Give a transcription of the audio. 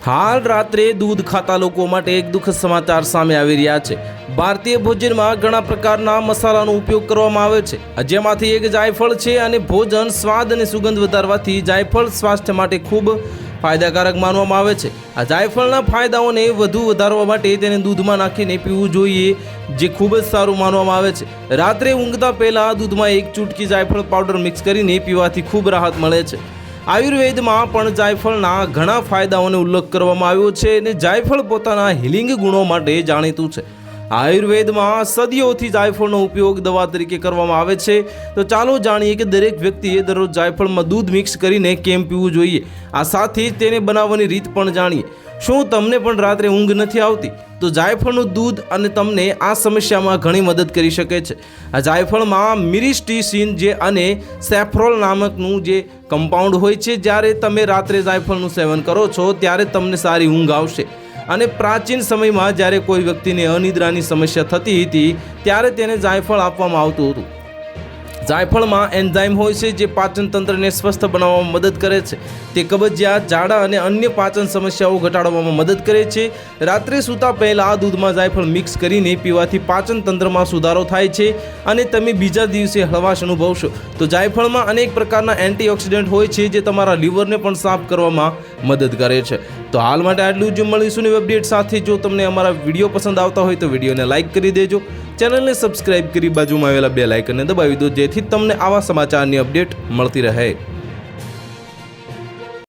હાલ રાત્રે દૂધ ખાતા લોકો માટે એક દુઃખદ સમાચાર સામે આવી રહ્યા છે। ભારતીય ભોજનમાં ઘણા પ્રકારના મસાલાનો ઉપયોગ કરવામાં આવે છે, જેમાંથી એક જાયફળ છે અને ભોજન સ્વાદ અને સુગંધ વધારવાથી જાયફળ સ્વાસ્થ્ય માટે ખૂબ ફાયદાકારક માનવામાં આવે છે। આ જાયફળના ફાયદાઓને વધુ વધારવા માટે તેને દૂધમાં નાખીને પીવું જોઈએ, જે ખૂબ જ સારું માનવામાં આવે છે। રાત્રે ઊંઘતા પહેલા દૂધમાં એક ચૂટકી જાયફળ પાવડર મિક્સ કરીને પીવાથી ખૂબ રાહત મળે છે। આયુર્વેદમાં પણ જાયફળના ઘણા ફાયદાઓનો ઉલ્લેખ કરવામાં આવ્યો છે અને જાયફળ પોતાના હિલિંગ ગુણો માટે જાણીતું છે। આયુર્વેદમાં સદીઓથી જાયફળનો ઉપયોગ દવા તરીકે કરવામાં આવે છે। તો ચાલો જાણીએ કે દરેક વ્યક્તિએ દરરોજ જાયફળમાં દૂધ મિક્સ કરીને કેમ પીવું જોઈએ। આ સાથે જ તેને બનાવવાની રીત પણ જાણીએ। શું તમને પણ રાત્રે ઊંઘ નથી આવતી? તો જાયફળનું દૂધ અને તમને આ સમસ્યામાં ઘણી મદદ કરી શકે છે। આ જાયફળમાં મિરિસ્ટીસિન અને સેફ્રોલ નામકનું જે કમ્પાઉન્ડ હોય છે। જ્યારે તમે રાત્રે જાયફળનું સેવન કરો છો ત્યારે તમને સારી ઊંઘ આવશે। અને પ્રાચીન સમયમાં જ્યારે કોઈ વ્યક્તિને અનિદ્રાની સમસ્યા થતી હતી ત્યારે તેને જાયફળ આપવામાં આવતું હતું। જાયફળમાં એન્ઝાઇમ હોય છે જે પાચન તંત્રને સ્વસ્થ બનાવવામાં મદદ કરે છે। તે કબજિયાત, ઝાડા અને અન્ય પાચન સમસ્યાઓ ઘટાડવામાં મદદ કરે છે। રાત્રે સૂતા પહેલાં દૂધમાં જાયફળ મિક્સ કરીને પીવાથી પાચન તંત્રમાં સુધારો થાય છે અને તમે બીજા દિવસે હળવાશ અનુભવશો। તો જાયફળમાં અનેક પ્રકારના એન્ટીઓક્સિડન્ટ હોય છે જે તમારા લીવરને પણ સાફ કરવામાં મદદ કરે છે। તો હાલ માટે આટલું જ। મળીશું નવી અપડેટ સાથે। જો તમને અમારા વિડીયો પસંદ આવતા હોય તો વિડીયોને લાઇક કરી દેજો, ચેનલને સબસ્ક્રાઇબ કરી બાજુમાં આવેલા બેલ આઇકનને દબાવી દો, જેથી તમને આવા સમાચારની અપડેટ મળતી રહે।